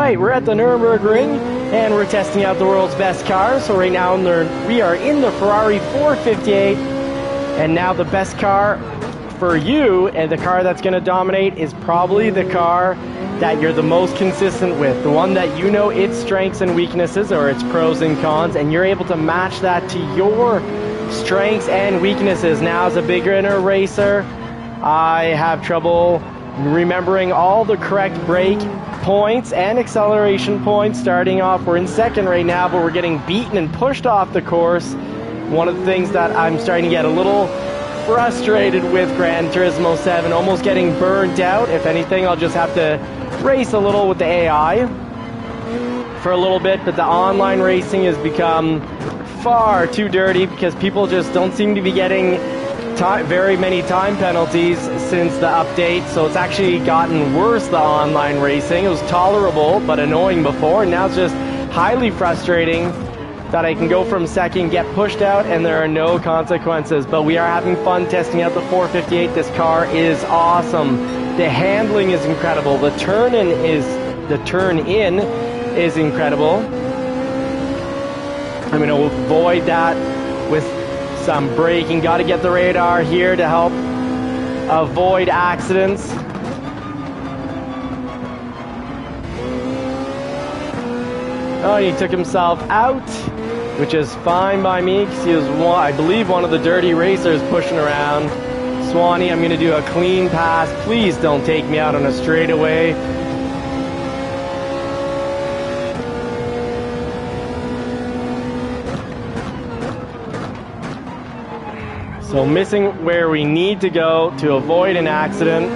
right, we're at the Nürburgring, and we're testing out the world's best cars. So right now we are in the Ferrari 458, and now the best car for you, and the car that's going to dominate, is probably the car that you're the most consistent with, the one that you know its strengths and weaknesses, or its pros and cons, and you're able to match that to your strengths and weaknesses. Now, as a beginner racer, I have trouble remembering all the correct brake points and acceleration points. Starting off, we're in second right now, but we're getting beaten and pushed off the course. One of the things that I'm starting to get a little frustrated with Gran Turismo 7, almost getting burnt out. If anything, I'll just have to race a little with the AI for a little bit, but the online racing has become far too dirty because people just don't seem to be getting very many time penalties since the update. So it's actually gotten worse, the online racing. It was tolerable but annoying before, and now it's just highly frustrating that I can go from second, get pushed out, and there are no consequences. But we are having fun testing out the 458. This car is awesome. The handling is incredible. The turn in is incredible. I'm going to avoid that with some braking. Got to get the radar here to help avoid accidents. Oh, he took himself out, which is fine by me because he was, I believe, one of the dirty racers pushing around. Swanee, I'm going to do a clean pass. Please don't take me out on a straightaway. So missing where we need to go to avoid an accident.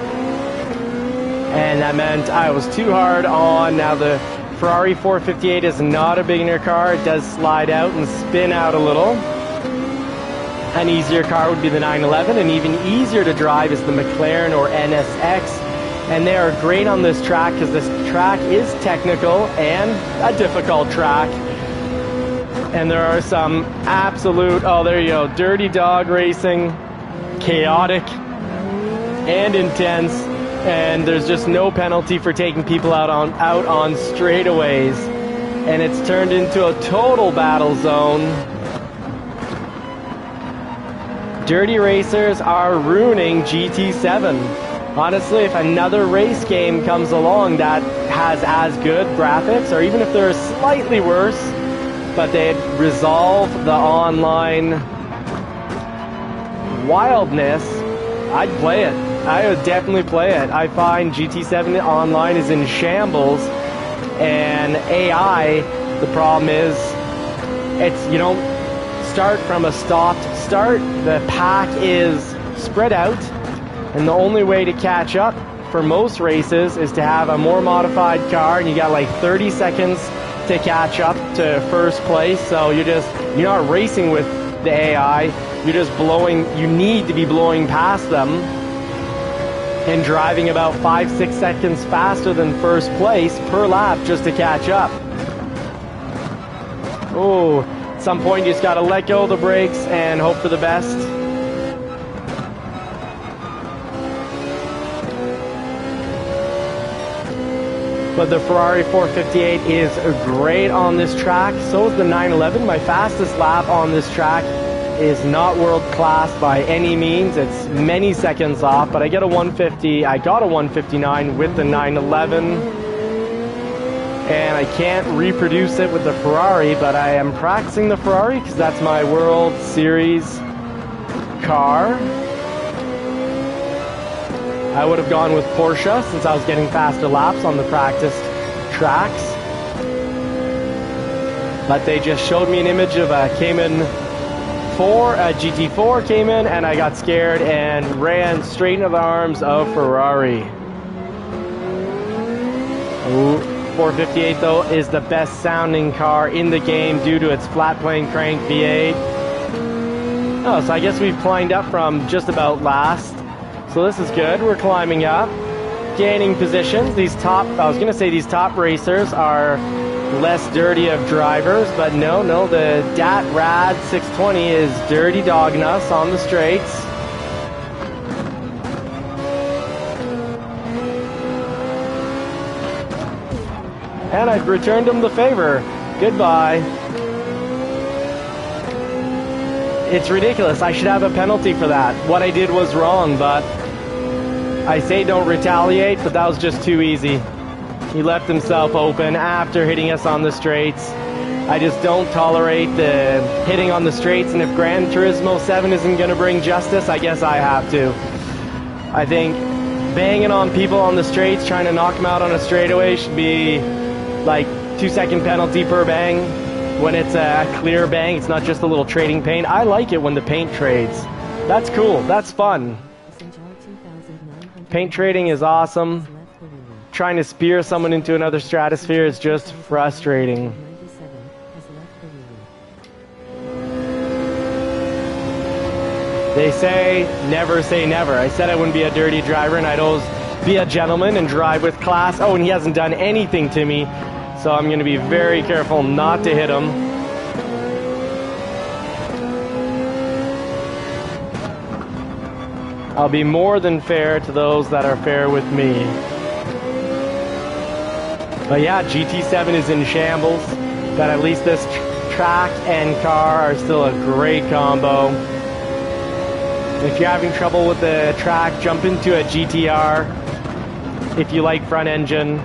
And that meant I was too hard on. Now the Ferrari 458 is not a beginner car. It does slide out and spin out a little. An easier car would be the 911, and even easier to drive is the McLaren or NSX. And they are great on this track because this track is technical and a difficult track. And there are some absolute, oh there you go, dirty dog racing, chaotic and intense. And there's just no penalty for taking people out on straightaways. And it's turned into a total battle zone. Dirty racers are ruining GT7. Honestly, if another race game comes along that has as good graphics, or even if they're slightly worse, but they'd resolve the online wildness, I'd play it. I would definitely play it. I find GT7 online is in shambles, and AI, the problem is, you don't start from a stopped start. The pack is spread out, and the only way to catch up for most races is to have a more modified car, and you got like 30 seconds to catch up to first place. So you're not racing with the AI, you need to be blowing past them and driving about 5-6 seconds faster than first place per lap just to catch up. Oh, at some point you just got to let go of the brakes and hope for the best. But the Ferrari 458 is great on this track. So is the 911. My fastest lap on this track is not world class by any means. It's many seconds off, but I got a 159 with the 911. And I can't reproduce it with the Ferrari, but I am practicing the Ferrari because that's my World Series car. I would have gone with Porsche since I was getting faster laps on the practice tracks. But they just showed me an image of a Cayman 4, a GT4 came in, and I got scared and ran straight into the arms of Ferrari. Ooh. 458 though is the best sounding car in the game due to its flat plane crank V8. Oh, so I guess we've climbed up from just about last. So this is good. We're climbing up, gaining positions. These top racers are less dirty of drivers, but no, the Dat Rad 620 is dirty dogging us on the straights. And I've returned him the favor. Goodbye. It's ridiculous. I should have a penalty for that. What I did was wrong, but I say don't retaliate, but that was just too easy. He left himself open after hitting us on the straights. I just don't tolerate the hitting on the straights, and if Gran Turismo 7 isn't going to bring justice, I guess I have to. I think banging on people on the straights, trying to knock them out on a straightaway should be like 2-second penalty per bang. When it's a clear bang, it's not just a little trading paint. I like it when the paint trades. That's cool. That's fun. Paint trading is awesome. Trying to spear someone into another stratosphere is just frustrating. They say never. I said I wouldn't be a dirty driver, and I'd always be a gentleman and drive with class. Oh, and he hasn't done anything to me, so I'm going to be very careful not to hit him. I'll be more than fair to those that are fair with me. But yeah, GT7 is in shambles, but at least this track and car are still a great combo. If you're having trouble with the track, jump into a GTR. If you like front engine.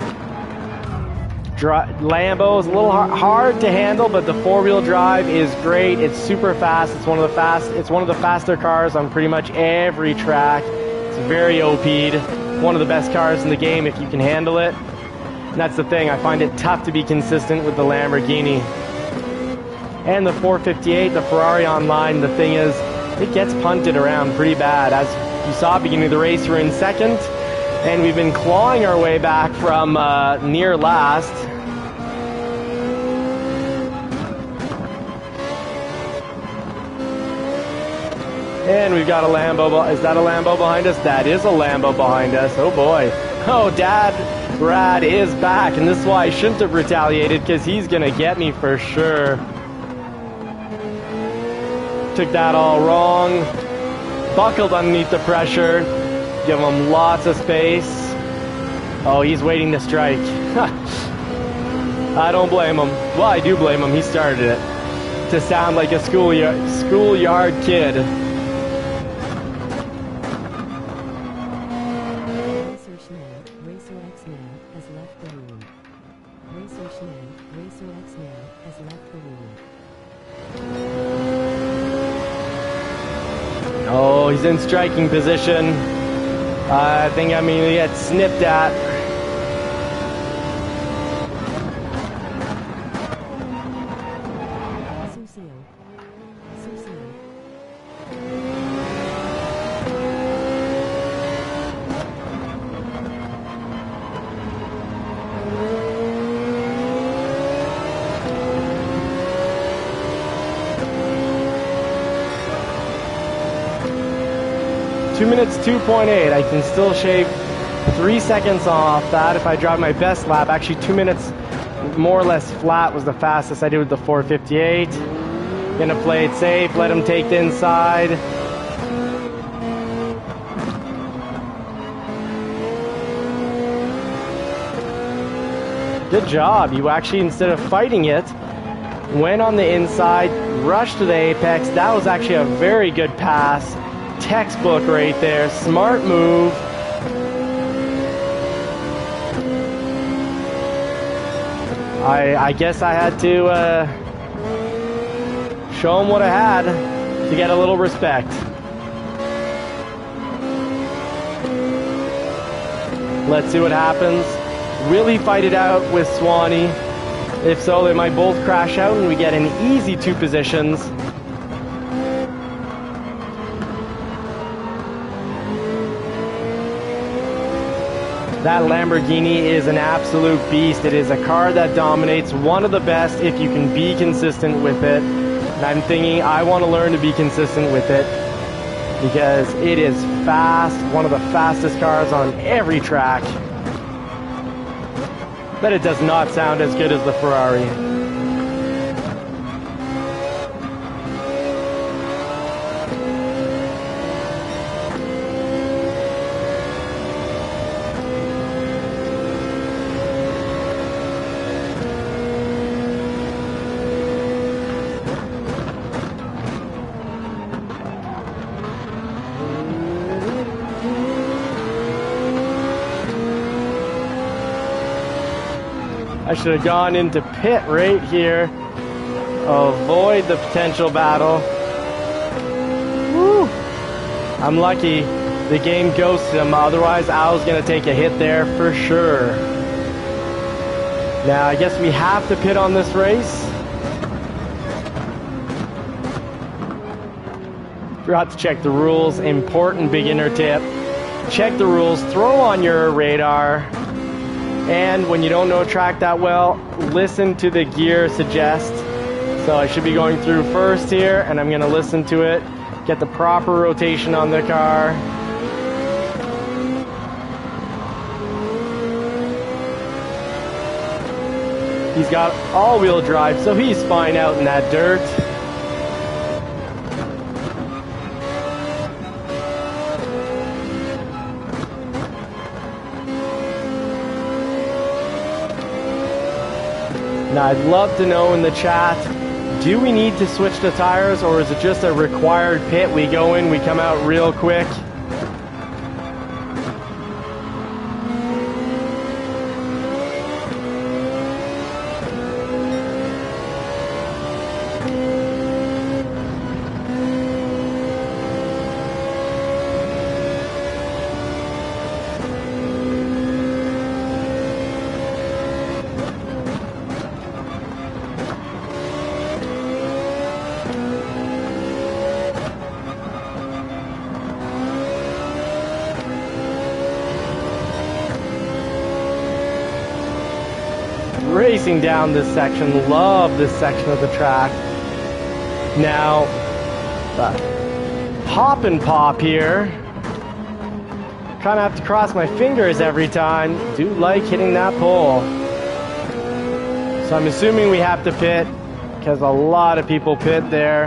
Lambo is a little hard to handle, but the four-wheel drive is great. It's super fast. It's one of the faster cars on pretty much every track. It's very OP'd. One of the best cars in the game if you can handle it. And that's the thing. I find it tough to be consistent with the Lamborghini. And the 458, the Ferrari online, the thing is, it gets punted around pretty bad. As you saw at the beginning of the race, we're in second, and we've been clawing our way back from near last. And we've got a Lambo. Is that a Lambo behind us? That is a Lambo behind us. Oh boy. Oh, Dad Brad is back, and this is why I shouldn't have retaliated, because he's going to get me for sure. Took that all wrong. Buckled underneath the pressure. Give him lots of space. Oh, he's waiting to strike. I don't blame him. Well, I do blame him. He started it. To sound like a schoolyard kid. Oh, he's in striking position. I think I'm going to get snipped at. Minutes 2.8. I can still shave 3 seconds off that if I drive my best lap. Actually, 2 minutes more or less flat was the fastest I did with the 458. Gonna play it safe, let him take the inside. Good job. You actually, instead of fighting it, went on the inside, rushed to the apex. That was actually a very good pass. Textbook right there. Smart move. I guess I had to show him what I had to get a little respect. Let's see what happens. Will he fight it out with Swanee? If so, they might both crash out and we get an easy 2 positions. That Lamborghini is an absolute beast. It is a car that dominates, one of the best if you can be consistent with it. And I'm thinking I want to learn to be consistent with it because it is fast, one of the fastest cars on every track. But it does not sound as good as the Ferrari. I should have gone into pit right here. Avoid the potential battle. Woo! I'm lucky the game ghosted him, otherwise I was going to take a hit there for sure. Now I guess we have to pit on this race. Forgot to check the rules. Important beginner tip. Check the rules, throw on your radar, and when you don't know a track that well, listen to the gear suggest. So I should be going through first here, and I'm going to listen to it, get the proper rotation on the car. He's got all-wheel drive, so he's fine out in that dirt. Now, I'd love to know in the chat, do we need to switch the tires, or is it just a required pit? We go in, we come out real quick. Racing down this section, love this section of the track. Now, hop and pop here. Kind of have to cross my fingers every time. Do like hitting that pole. So I'm assuming we have to pit, because a lot of people pit there.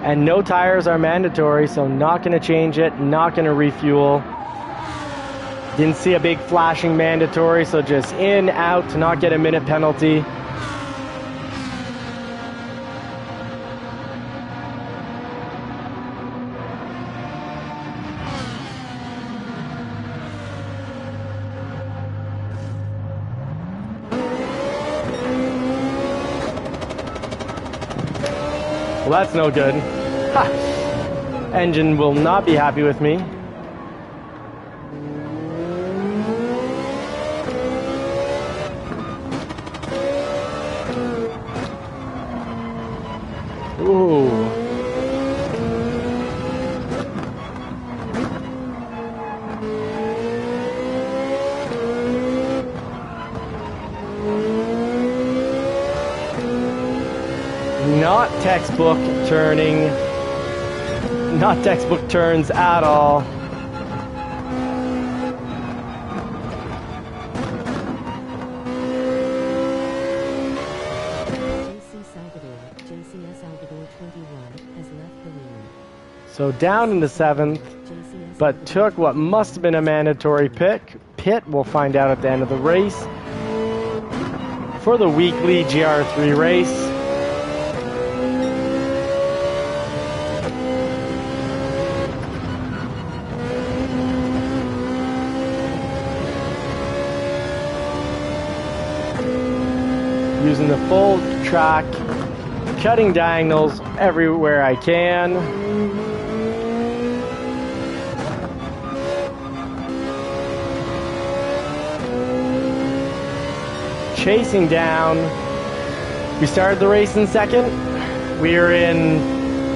And no tires are mandatory, so not going to change it, not going to refuel. Didn't see a big flashing mandatory, so just in, out to not get a minute penalty. Well, that's no good. Ha! Engine will not be happy with me. Ooh. Not textbook turning. Not textbook turns at all. So down in the 7th, but took what must have been a mandatory pit. We'll find out at the end of the race for the weekly GR3 race. Using the full track, cutting diagonals everywhere I can. Chasing down. We started the race in second. We were in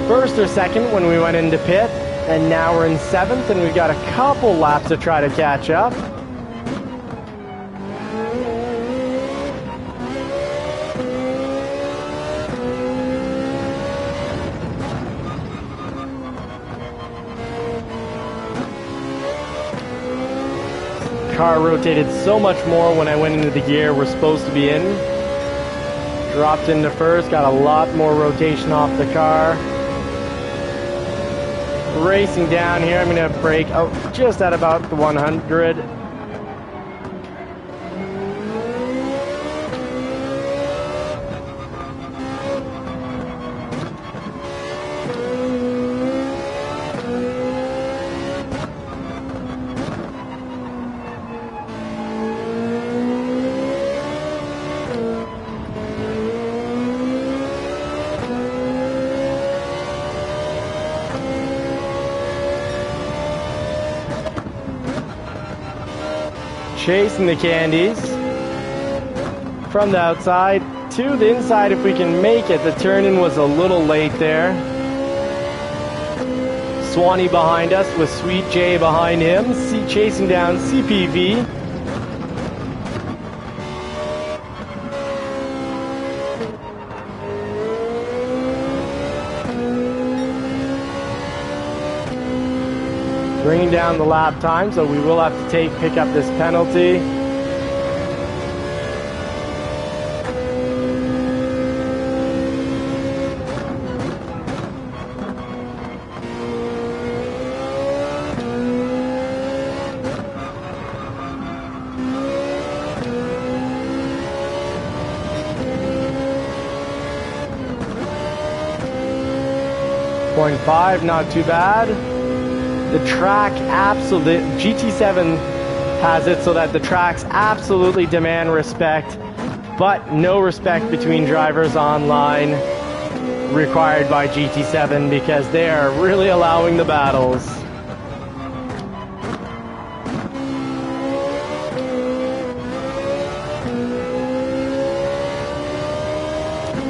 first or second when we went into pit, and now we're in 7th, and we've got a couple laps to try to catch up. Car rotated so much more when I went into the gear we're supposed to be in. Dropped into first, got a lot more rotation off the car. Racing down here, I'm going to brake just at about the 100. Chasing the candies. From the outside to the inside if we can make it. The turn-in was a little late there. Swanee behind us with Sweet J behind him. Chasing down CPV. Bringing down the lap time, so we will have to pick up this penalty. .5, not too bad. The track absolutely, GT7 has it so that the tracks absolutely demand respect, but no respect between drivers online required by GT7 because they are really allowing the battles.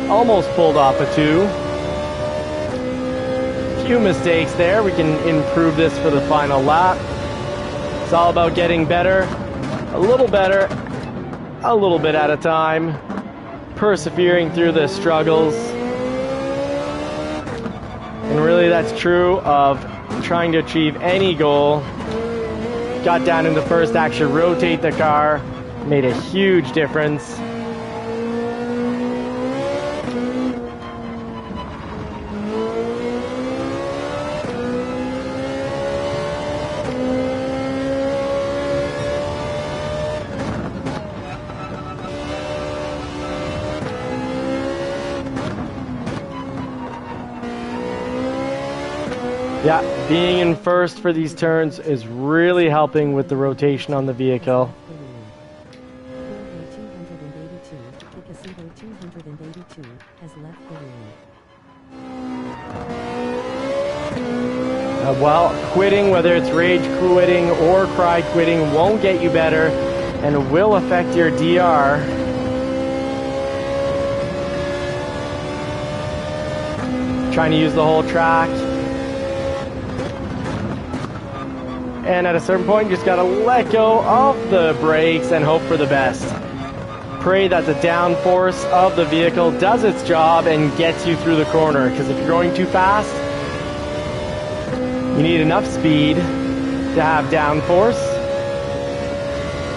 Almost pulled off a 2. Few mistakes there. We can improve this for the final lap. It's all about getting better, a little bit at a time, persevering through the struggles. And really that's true of trying to achieve any goal. Got down in the first, actually rotate the car, made a huge difference. Yeah, being in first for these turns is really helping with the rotation on the vehicle. Well, quitting, whether it's rage quitting or cry quitting, won't get you better and will affect your DR. Trying to use the whole track. And at a certain point, you just gotta let go of the brakes and hope for the best. Pray that the downforce of the vehicle does its job and gets you through the corner. Because if you're going too fast, you need enough speed to have downforce.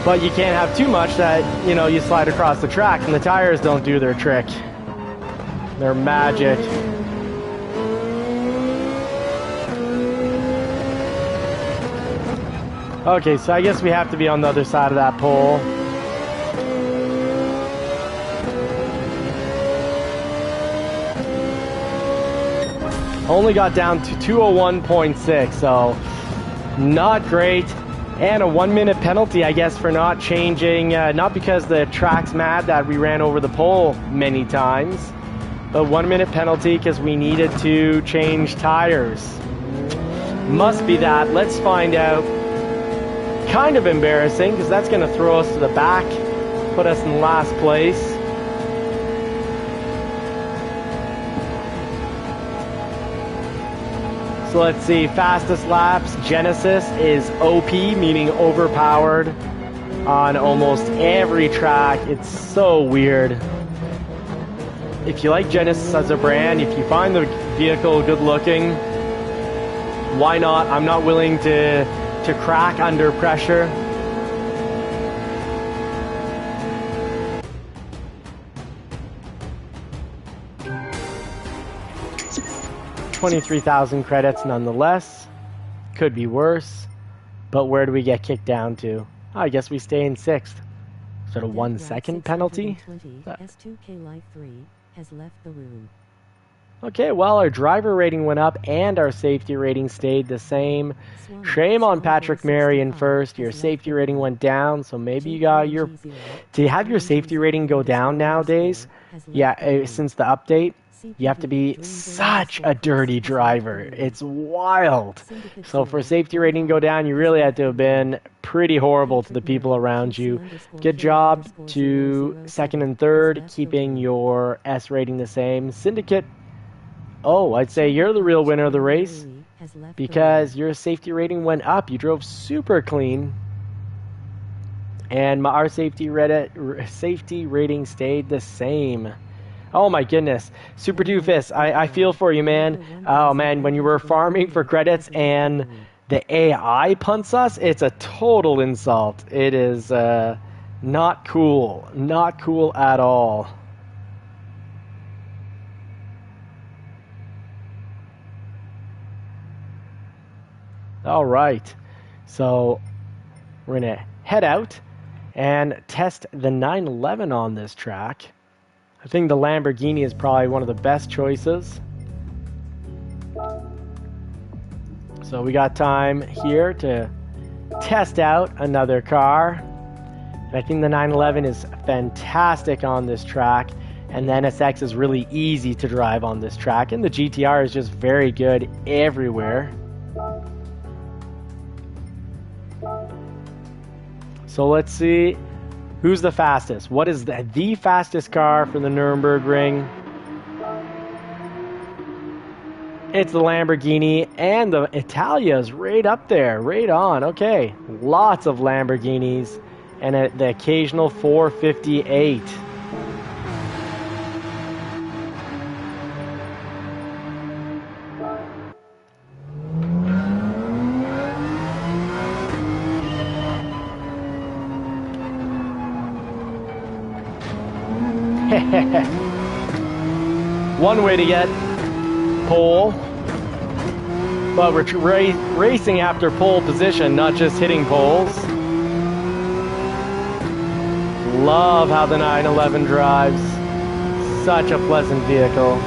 But you can't have too much that, you know, you slide across the track and the tires don't do their trick. They're magic. Okay, so I guess we have to be on the other side of that pole. Only got down to 201.6, so not great. And a 1-minute penalty, I guess, for not changing, not because the track's mad that we ran over the pole many times, but 1-minute penalty because we needed to change tires. Must be that. Let's find out. Kind of embarrassing because that's going to throw us to the back, put us in last place. So let's see, fastest laps, Genesis is OP, meaning overpowered on almost every track. It's so weird. If you like Genesis as a brand, if you find the vehicle good looking, why not? I'm not willing to crack under pressure. $23,000 credits nonetheless. Could be worse. But where do we get kicked down to? I guess we stay in 6th. Sort of 1 second penalty. S2K Life 3 has left the room. Okay, well, our driver rating went up and our safety rating stayed the same. Shame on Patrick Mary in first. Your safety rating went down, so maybe you got your... To have your safety rating go down nowadays, yeah, since the update, You have to be such a dirty driver. It's wild. So for safety rating to go down, you really had to have been pretty horrible to the people around you. Good job to second and third, keeping your S rating the same. Syndicate, oh, I'd say you're the real winner of the race because your safety rating went up. You drove super clean. And our safety rating stayed the same. Oh my goodness. Super Doofus, I feel for you, man. Oh man, when you were farming for credits and the AI punts us, it's a total insult. It is not cool. Not cool at all. All right. So we're going to head out and test the 911 on this track. I think the Lamborghini is probably one of the best choices. So we got time here to test out another car. And I think the 911 is fantastic on this track. And the NSX is really easy to drive on this track. And the GTR is just very good everywhere. So let's see who's the fastest. What is the fastest car for the Nürburgring? It's the Lamborghini, and the Italia's right up there, right on. Okay, lots of Lamborghinis, and the occasional 458. One way to get pole, but we're racing after pole position, not just hitting poles. Love how the 911 drives. Such a pleasant vehicle.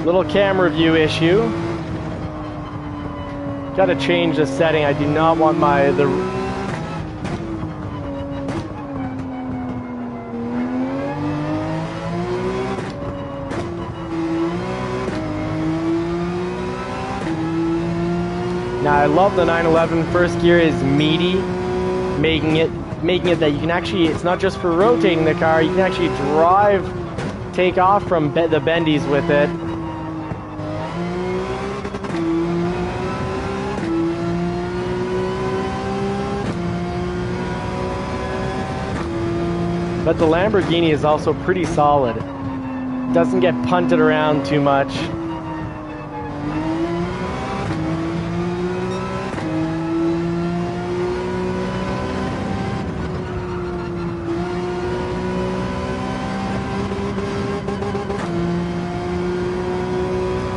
Little camera view issue. Gotta change the setting. I do not want Now I love the 911. First gear is meaty, making it that you can actually, it's not just for rotating the car, you can actually take off from the bendies with it. But the Lamborghini is also pretty solid. It doesn't get punted around too much.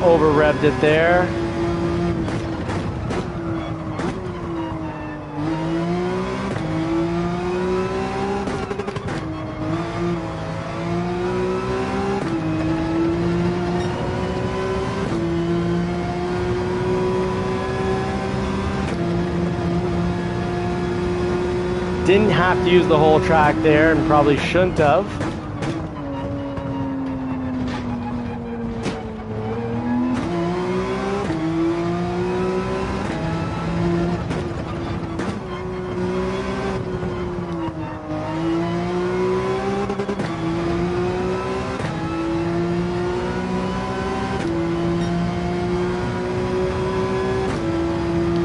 Over-revved it there. Didn't have to use the whole track there, and probably shouldn't have.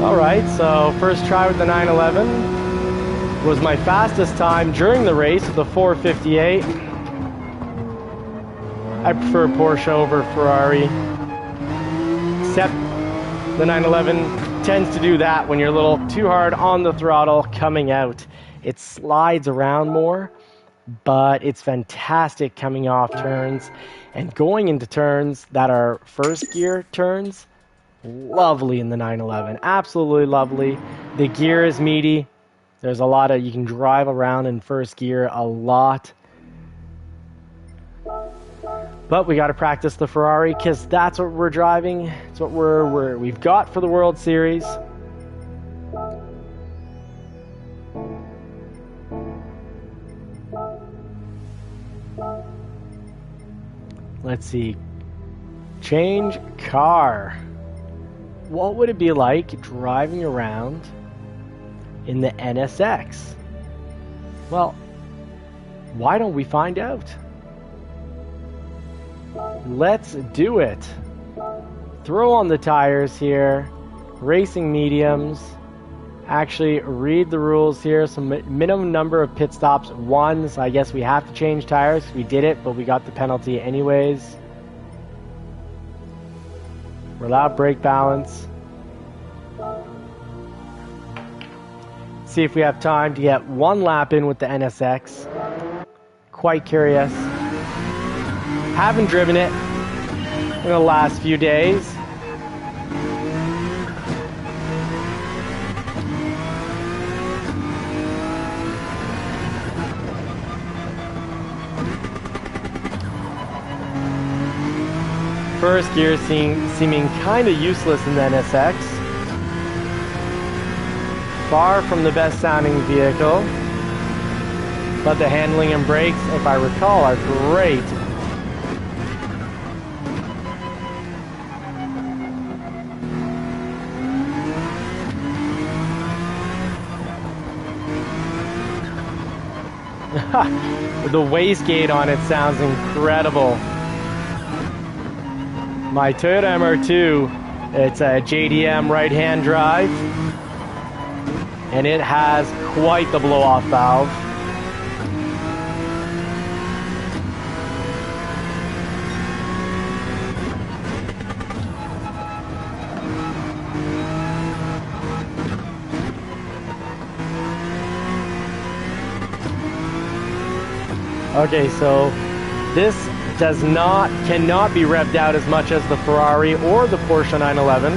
Alright, so first try with the 911. Was my fastest time during the race with the 458. I prefer Porsche over Ferrari, except the 911 tends to do that when you're a little too hard on the throttle coming out. It slides around more, but it's fantastic coming off turns and going into turns that are first gear turns. Lovely in the 911, absolutely lovely. The gear is meaty. There's a lot of, you can drive around in first gear a lot. But we got to practice the Ferrari because that's what we're driving. It's what we've got for the World Series. Let's see. Change car. What would it be like driving around in the NSX? Well, why don't we find out? Let's do it. Throw on the tires here. Racing mediums. Actually, read the rules here. So minimum number of pit stops, 1. So I guess we have to change tires. We did it, but we got the penalty anyways. We're allowed brake balance. See if we have time to get 1 lap in with the NSX. Quite curious. Haven't driven it in the last few days. First gear seeming kind of useless in the NSX. Far from the best sounding vehicle. But the handling and brakes, if I recall, are great. The wastegate on it sounds incredible. My Toyota MR2, it's a JDM right-hand drive, and it has quite the blow-off valve. Okay, so this cannot be revved out as much as the Ferrari or the Porsche 911.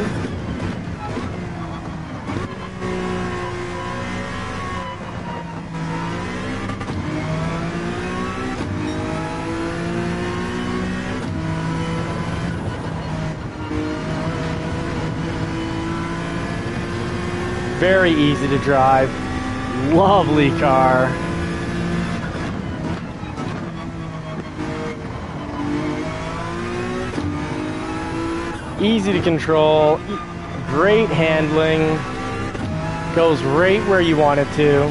Very easy to drive. Lovely car. Easy to control, great handling, goes right where you want it to.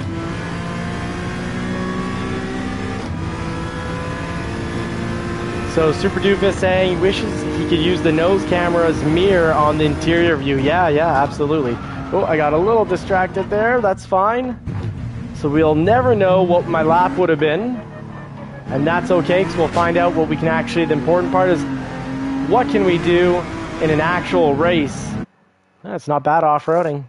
So Super Doofus saying he wishes he could use the nose camera's mirror on the interior view. Yeah, absolutely. Oh, I got a little distracted there, that's fine. So we'll never know what my lap would have been. And that's okay, because we'll find out what we can actually, the important part is, what can we do in an actual race? It's not bad off-roading.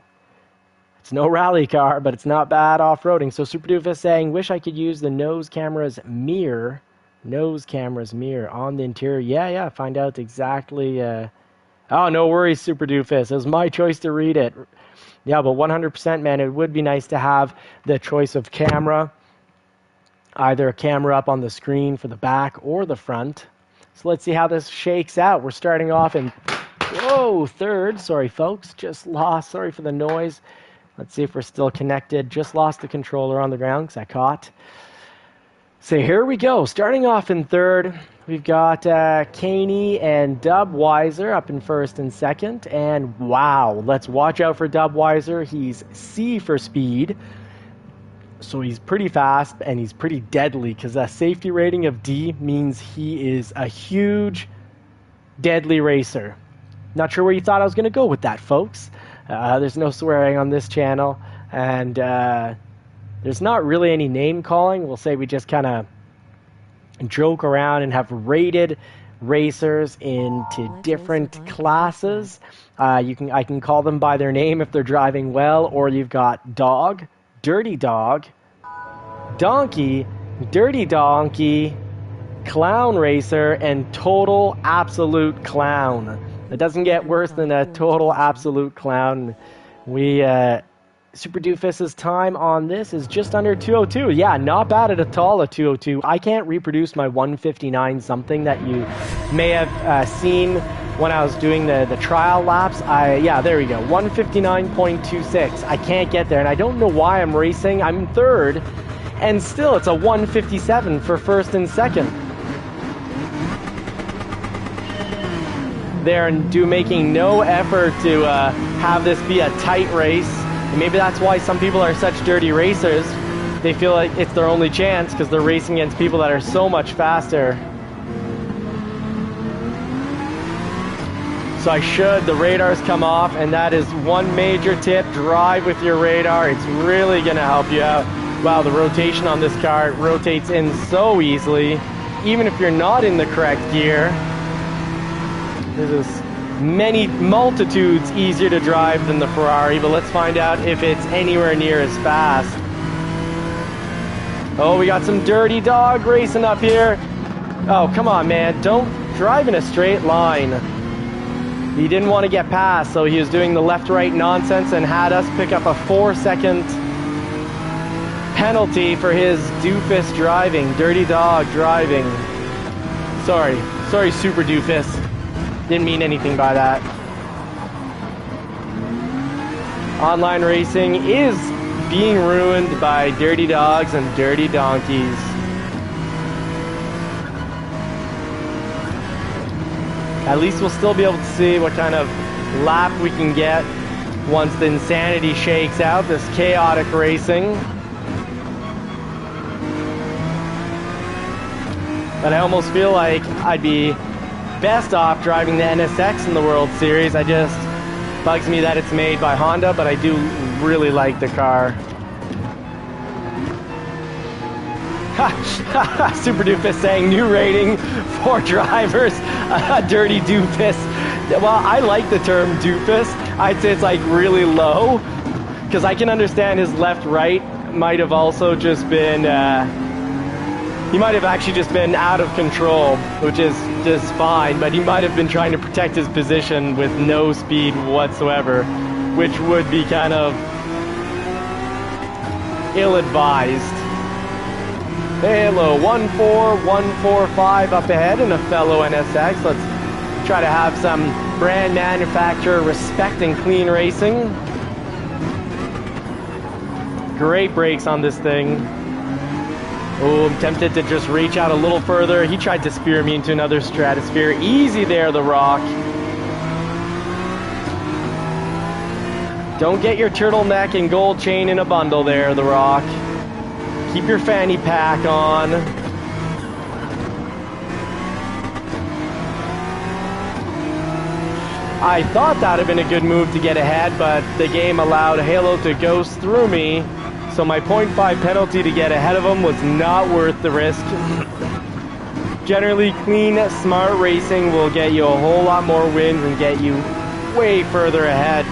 It's no rally car, but it's not bad off-roading. So Super Doofus saying, wish I could use the nose camera's mirror on the interior. Yeah, find out exactly. Oh, no worries, Super Doofus. It was my choice to read it. Yeah, but 100%, man, it would be nice to have the choice of camera. Either a camera up on the screen for the back or the front. So let's see how this shakes out. We're starting off in, third. Sorry, folks. Just lost. Sorry for the noise. Let's see if we're still connected. Just lost the controller on the ground because I caught. So here we go. Starting off in third, we've got Caney and Dubweiser up in first and second. And wow, let's watch out for Dubweiser. He's C for speed. So he's pretty fast and he's pretty deadly because a safety rating of D means he is a huge, deadly racer. Not sure where you thought I was going to go with that, folks. There's no swearing on this channel, and there's not really any name calling. We'll say we just kind of joke around and have rated racers into different classes. I can call them by their name if they're driving well, or you've got Dog, Dirty Dog, Donkey, Dirty Donkey, Clown Racer, and Total Absolute Clown. It doesn't get worse than a Total Absolute Clown. We Super Doofus's time on this is just under 2:02. Yeah, not bad at all, a 2:02. I can't reproduce my 1:59 something that you may have seen when I was doing the trial laps. Yeah, there we go, 1:59.26. I can't get there, and I don't know why I'm racing. I'm third, and still it's a 1:57 for first and second. They're making no effort to have this be a tight race. And maybe that's why some people are such dirty racers. They feel like it's their only chance because they're racing against people that are so much faster. So the radars come off, and that is one major tip. Drive with your radar. It's really going to help you out. Wow, the rotation on this car rotates in so easily, even if you're not in the correct gear. This is multitudes easier to drive than the Ferrari, but let's find out if it's anywhere near as fast. Oh, we got some dirty dog racing up here. Oh, come on, man. Don't drive in a straight line. He didn't want to get past, so he was doing the left-right nonsense and had us pick up a 4-second penalty for his doofus driving. Dirty dog driving. Sorry, Super Doofus. Didn't mean anything by that. Online racing is being ruined by dirty dogs and dirty donkeys. At least we'll still be able to see what kind of lap we can get once the insanity shakes out, this chaotic racing. But I almost feel like I'd be best off driving the NSX in the World Series. It just bugs me that it's made by Honda, but I do really like the car. Super Doofus saying new rating for drivers, a dirty doofus. Well, I like the term doofus. I'd say it's like really low, because I can understand his left-right might have also just been he might have actually just been out of control, which is just fine, but he might have been trying to protect his position with no speed whatsoever, which would be kind of ill-advised. Hello, 14145 up ahead in a fellow NSX. Let's try to have some brand manufacturer respect and clean racing. Great brakes on this thing. Oh, I'm tempted to just reach out a little further. He tried to spear me into another stratosphere. Easy there, The Rock. Don't get your turtleneck and gold chain in a bundle there, The Rock. Keep your fanny pack on. I thought that would have been a good move to get ahead, but the game allowed Halo to ghost through me. So my 0.5 penalty to get ahead of him was not worth the risk. Generally, clean, smart racing will get you a whole lot more wins and get you way further ahead.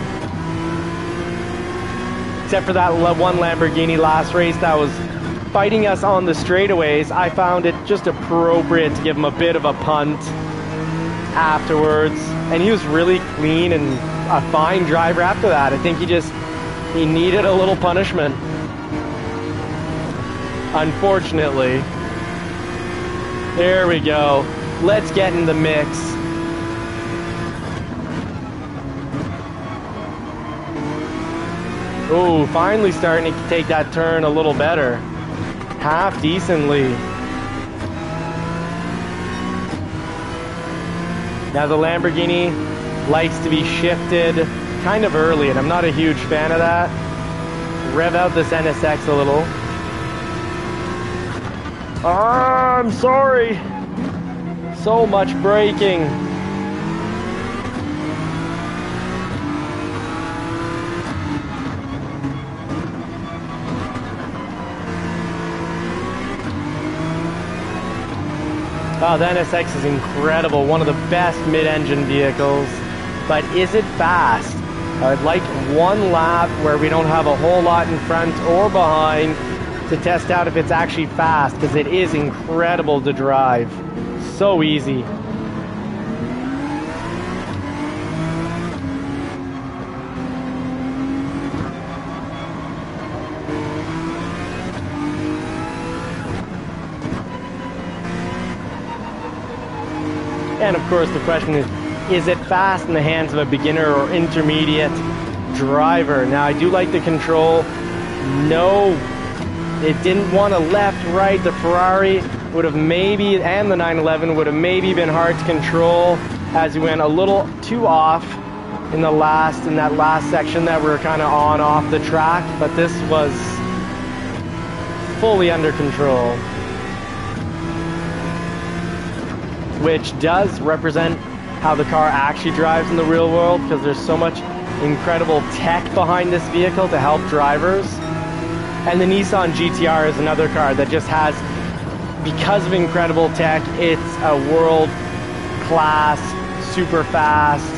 Except for that one Lamborghini last race that was fighting us on the straightaways. I found it just appropriate to give him a bit of a punt afterwards. And he was really clean and a fine driver after that. I think he needed a little punishment. Unfortunately. There we go. Let's get in the mix. Oh, finally starting to take that turn a little better. Half decently. Now the Lamborghini likes to be shifted kind of early, and I'm not a huge fan of that. Rev out this NSX a little. I'm sorry. So much braking. Oh, the NSX is incredible. One of the best mid-engine vehicles. But is it fast? I'd like one lap where we don't have a whole lot in front or behind to test out if it's actually fast, because it is incredible to drive. So easy. And of course the question is it fast in the hands of a beginner or intermediate driver? Now I do like the control. No, it didn't want to left, right. The Ferrari would have maybe, and the 911 would have maybe been hard to control as we went a little too off in that last section that we were kind of on off the track, but this was fully under control, which does represent how the car actually drives in the real world, because there's so much incredible tech behind this vehicle to help drivers. And the Nissan GTR is another car that just has, because of incredible tech, it's a world-class, super fast,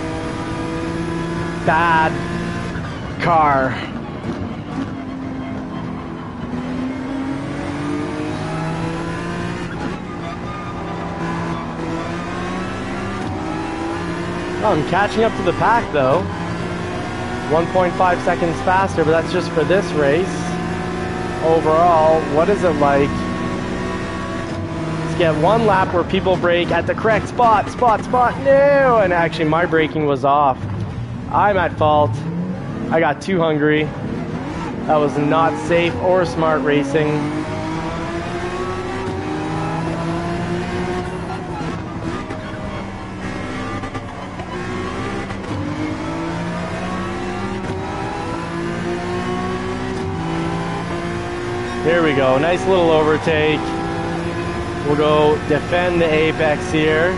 bad car. Oh, I'm catching up to the pack though. 1.5 seconds faster, but that's just for this race. Overall, what is it like? Let's get one lap where people brake at the correct spot. No! And actually my braking was off. I'm at fault. I got too hungry. That was not safe or smart racing. Here we go, nice little overtake. We'll go defend the apex here.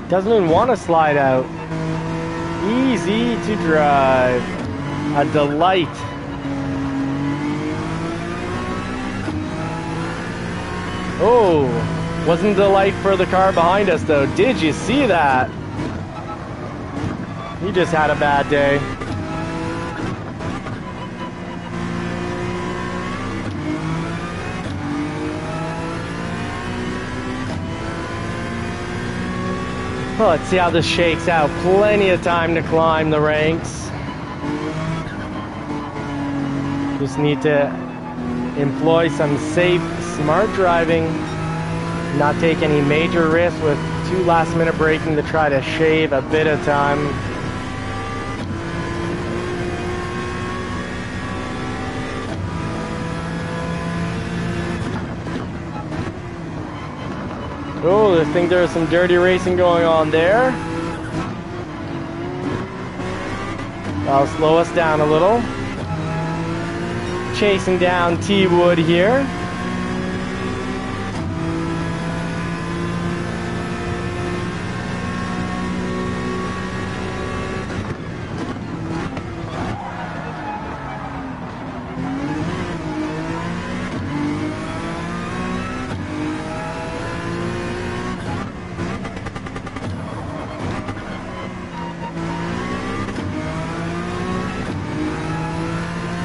Doesn't even want to slide out. Easy to drive. A delight. Oh, wasn't a delight for the car behind us though. Did you see that? He just had a bad day. Well, let's see how this shakes out. Plenty of time to climb the ranks. Just need to employ some safe, smart driving, not take any major risks with too last-minute braking to try to shave a bit of time. Oh, I think there's some dirty racing going on there. That'll slow us down a little. Chasing down T Wood here.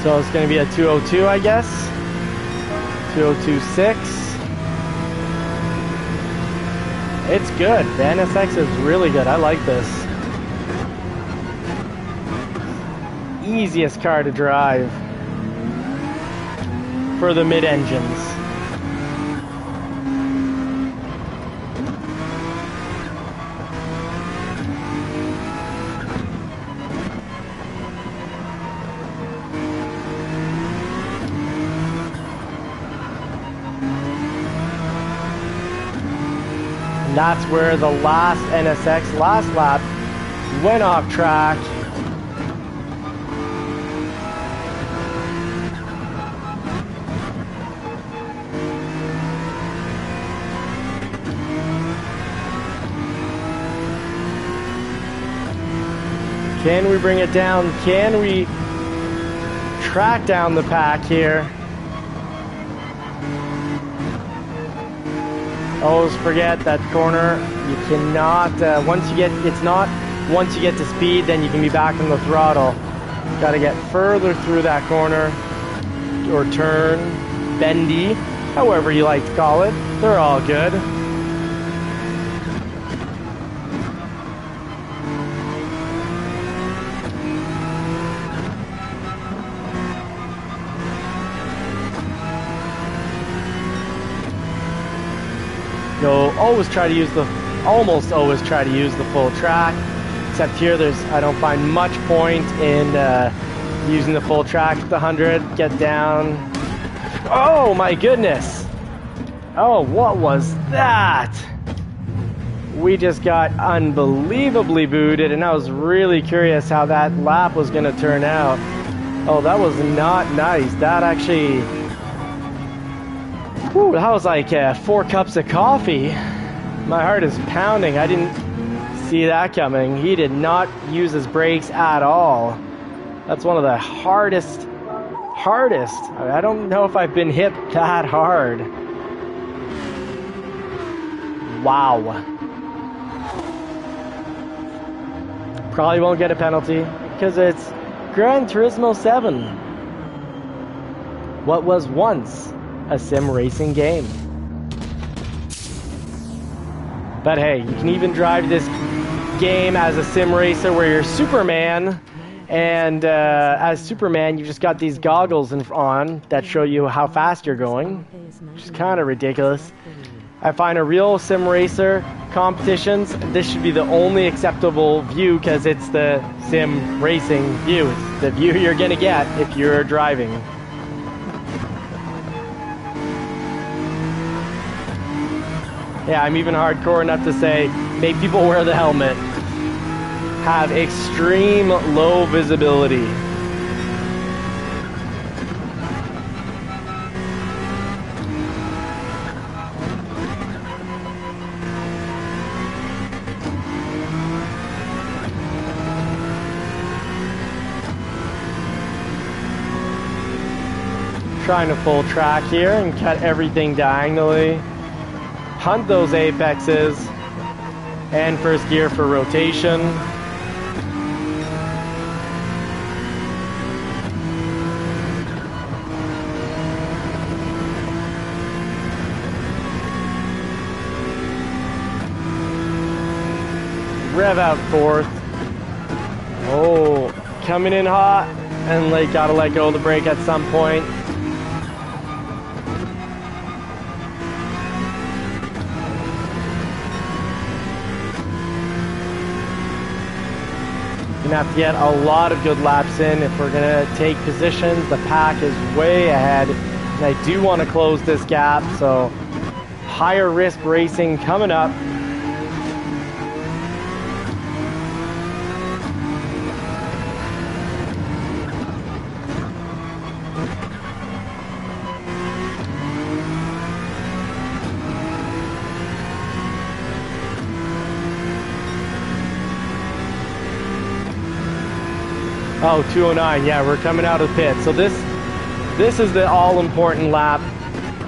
So it's going to be a 202, I guess. 202.6. It's good. The NSX is really good. I like this. Easiest car to drive for the mid-engines. That's where the last NSX, last lap, went off track. Can we bring it down? Can we track down the pack here? Always forget that corner. You cannot, once you get to speed, then you can be back on the throttle. Got to get further through that corner or turn, bendy, however you like to call it. They're all good. You'll always try to use almost always try to use the full track. Except here, I don't find much point in using the full track at the 100. Get down. Oh my goodness! Oh, what was that? We just got unbelievably booted, and I was really curious how that lap was going to turn out. Oh, that was not nice. That actually... Whew, that was like 4 cups of coffee. My heart is pounding. I didn't see that coming. He did not use his brakes at all. That's one of the hardest. I don't know if I've been hit that hard. Wow. Probably won't get a penalty because it's Gran Turismo 7. What was once a sim racing game. But hey, you can even drive this game as a sim racer where you're Superman, and as Superman you just got these goggles on that show you how fast you're going, which is kind of ridiculous. I find a real sim racer competitions, this should be the only acceptable view because it's the sim racing view. It's the view you're gonna get if you're driving. Yeah, I'm even hardcore enough to say, make people wear the helmet. Have extreme low visibility. Trying to full track here and cut everything diagonally. Hunt those apexes, and first gear for rotation. Rev out fourth. Oh, coming in hot, and gotta let go of the brake at some point. Gonna have to get a lot of good laps in if we're gonna take positions. The pack is way ahead, and I do want to close this gap, so higher risk racing coming up. Oh, 209, yeah, we're coming out of the pit. So this is the all-important lap.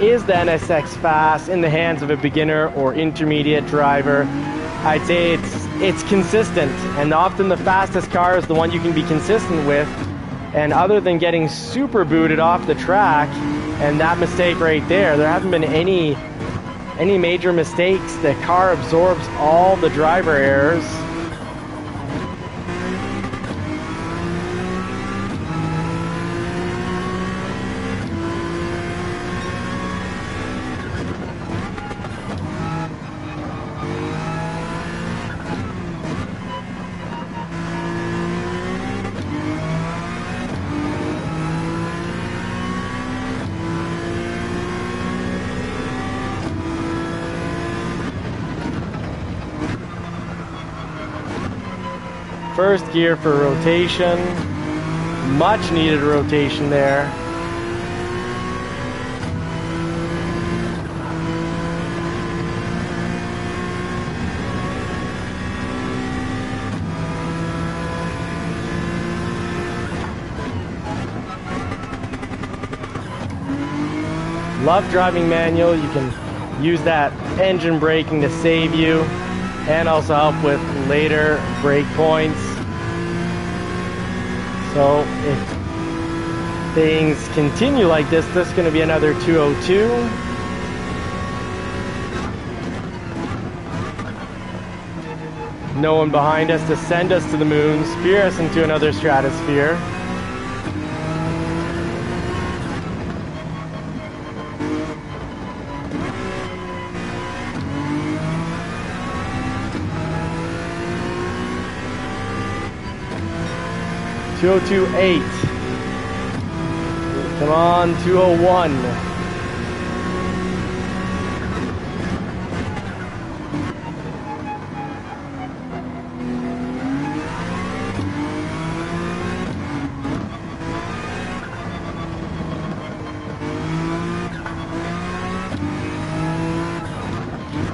Is the NSX fast in the hands of a beginner or intermediate driver? I'd say it's consistent, and often the fastest car is the one you can be consistent with. And other than getting super booted off the track, and that mistake right there haven't been any major mistakes. The car absorbs all the driver errors. First gear for rotation. Much needed rotation there. Love driving manual. You can use that engine braking to save you and also help with later brake points. So if things continue like this is going to be another 202. no one behind us to send us to the moon, spear us into another stratosphere. .202.8. Come on, 201.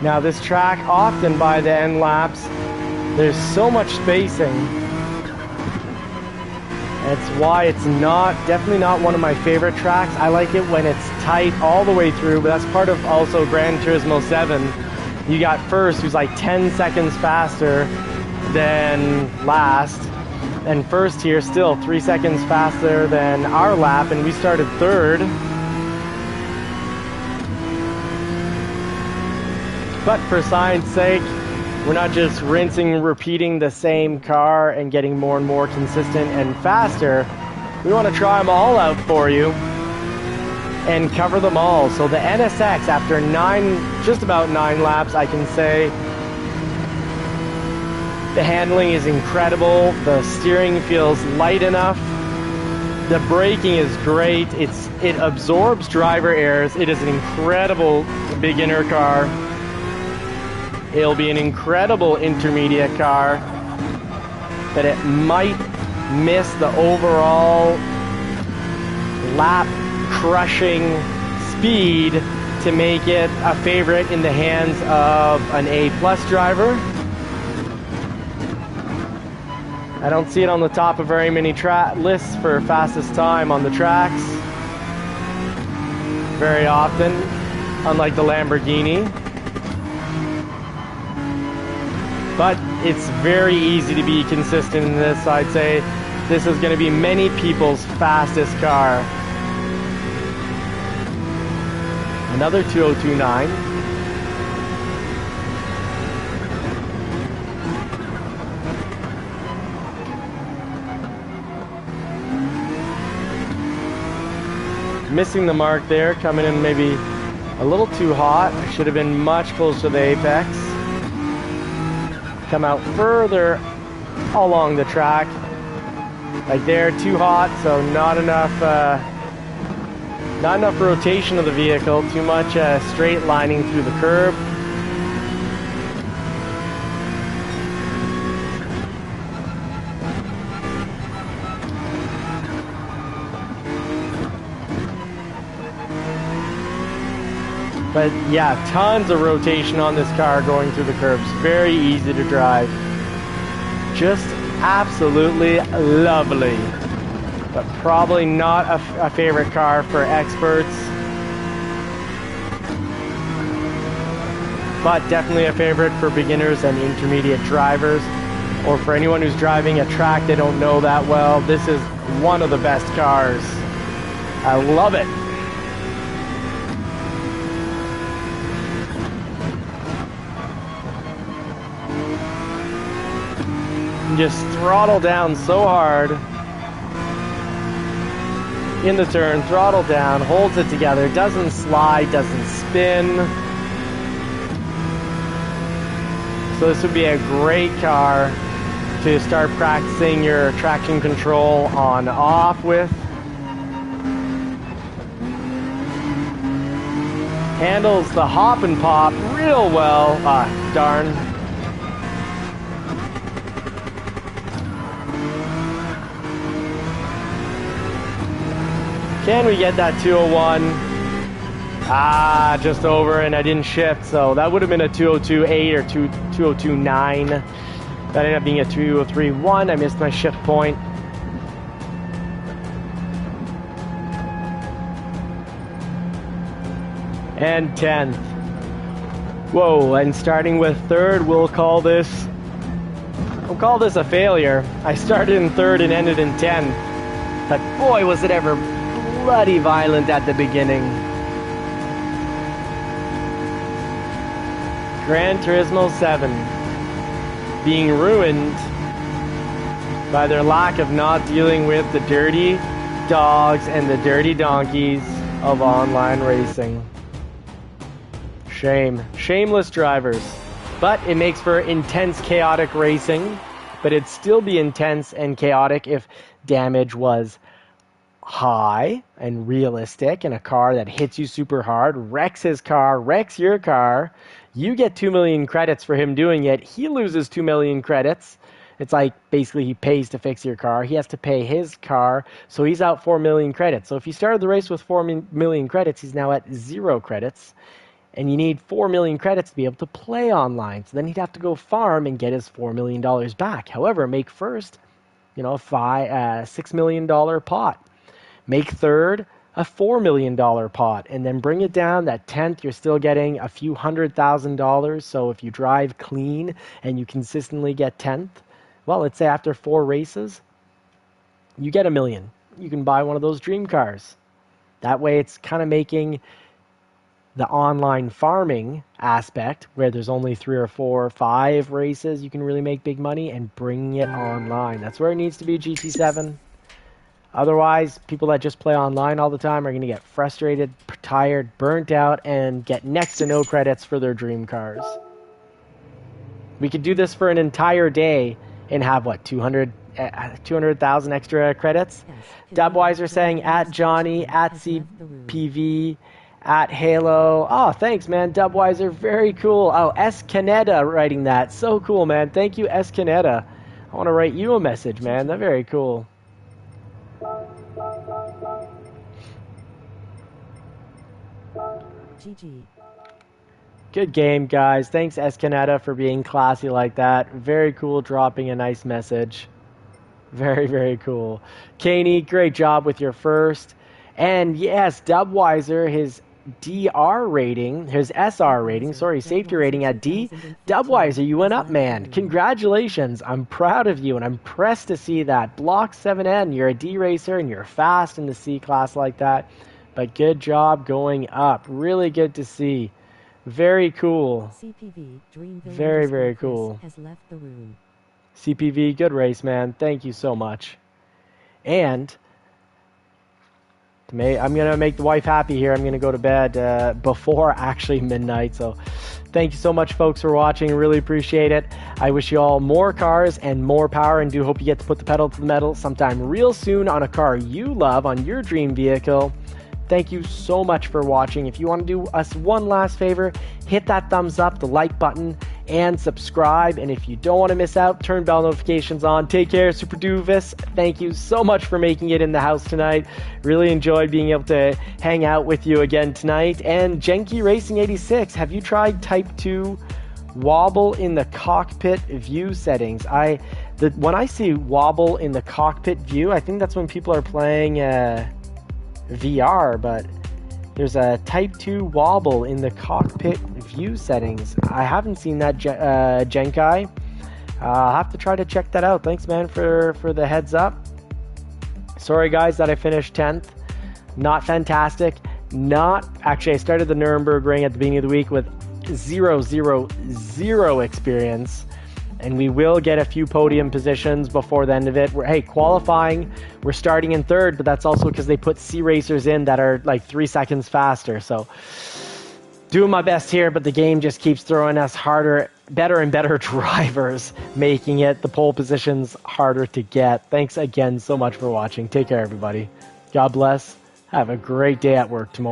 Now this track, often by the end laps, there's so much spacing. That's why it's definitely not one of my favorite tracks. I like it when it's tight all the way through, but that's part of also Gran Turismo 7. You got first, who's like 10 seconds faster than last. And first here, still 3 seconds faster than our lap, and we started third. But for science sake, we're not just rinsing and repeating the same car and getting more and more consistent and faster. We want to try them all out for you and cover them all. So the NSX, after just about 9 laps, I can say the handling is incredible. The steering feels light enough. The braking is great. It absorbs driver errors. It is an incredible beginner car. It'll be an incredible intermediate car, but it might miss the overall lap crushing speed to make it a favorite in the hands of an A+ driver. I don't see it on the top of very many lists for fastest time on the tracks very often, unlike the Lamborghini. But it's very easy to be consistent in this. I'd say this is going to be many people's fastest car. Another 2029. Missing the mark there, coming in maybe a little too hot. Should have been much closer to the apex. Come out further along the track. Like there, too hot, so not enough rotation of the vehicle, too much straight lining through the curb. But yeah, tons of rotation on this car going through the curbs. Very easy to drive. Just absolutely lovely. But probably not a favorite car for experts. But definitely a favorite for beginners and intermediate drivers. Or for anyone who's driving a track they don't know that well. This is one of the best cars. I love it. Just throttle down so hard in the turn, throttle down, holds it together, doesn't slide, doesn't spin. So this would be a great car to start practicing your traction control on off with. Handles the hop and pop real well. Ah, darn. Can we get that 201? Ah, just over, and I didn't shift, so that would have been a 202.8 or 202.9. That ended up being a 203.1. I missed my shift point. And 10th. Whoa, and starting with third, we'll call this a failure. I started in third and ended in 10th. But boy, was it ever bloody violent at the beginning. Gran Turismo 7. being ruined by their lack of not dealing with the dirty dogs and the dirty donkeys of online racing. Shame. Shameless drivers. But it makes for intense, chaotic racing. But it'd still be intense and chaotic if damage was high and realistic, and a car that hits you super hard, wrecks his car, wrecks your car. You get 2 million credits for him doing it. He loses 2 million credits. It's like basically he pays to fix your car. He has to pay his car, so he's out 4 million credits. So if he started the race with 4 million credits, he's now at 0 credits. And you need 4 million credits to be able to play online. So then he'd have to go farm and get his $4 million back. However, make first, a $6 million pot. Make third, a $4 million pot, and then bring it down. That 10th, you're still getting a few $100,000. So if you drive clean and you consistently get 10th, well, let's say after 4 races, you get $1 million. You can buy one of those dream cars. That way it's kind of making the online farming aspect, where there's only 3 or 4 or 5 races you can really make big money, and bringing it online. That's where it needs to be, GT7. Otherwise, people that just play online all the time are going to get frustrated, tired, burnt out, and get next to no credits for their dream cars. We could do this for an entire day and have, 200,000 extra credits? Yes. Dubweiser saying, at Johnny, at CPV, at Halo. Oh, thanks, man. Dubweiser, very cool. Oh, S. Caneda writing that. So cool, man. Thank you, S. Caneda. I want to write you a message, man. That's very cool. GG. Good game, guys. Thanks, Escaneta, for being classy like that. Very cool, dropping a nice message. Very, very cool. Caney, great job with your first. And yes, Dubweiser, his DR rating, his SR rating, safety rating at D. Dubweiser, you went up, man. Congratulations. I'm proud of you, and I'm pressed to see that. Block 7N, you're a D racer, and you're fast in the C class like that. But good job going up. Really good to see. Very cool. CPV, very, very cool. Has left the room. CPV, good race, man. Thank you so much. And I'm going to make the wife happy here. I'm going to go to bed before actually midnight. So thank you so much, folks, for watching. Really appreciate it. I wish you all more cars and more power, and do hope you get to put the pedal to the metal sometime real soon on a car you love, on your dream vehicle. Thank you so much for watching. If you want to do us one last favor, hit that thumbs up, the like button, and subscribe. And if you don't want to miss out, turn bell notifications on. Take care, Super Doofus. Thank you so much for making it in the house tonight. Really enjoyed being able to hang out with you again tonight. And Genki Racing 86, have you tried Type 2 wobble in the cockpit view settings? When I see wobble in the cockpit view, I think that's when people are playing VR, but there's a Type 2 wobble in the cockpit view settings. I haven't seen that, Genkai. I'll have to try to check that out. Thanks, man, for the heads up. Sorry, guys, that I finished 10th. Not fantastic. Actually, I started the Nürburgring at the beginning of the week with 0 experience. And we will get a few podium positions before the end of it. Qualifying, we're starting in 3rd, but that's also because they put C racers in that are like 3 seconds faster. So doing my best here, but the game just keeps throwing us better and better drivers, making it the pole positions harder to get. Thanks again so much for watching. Take care, everybody. God bless. Have a great day at work tomorrow.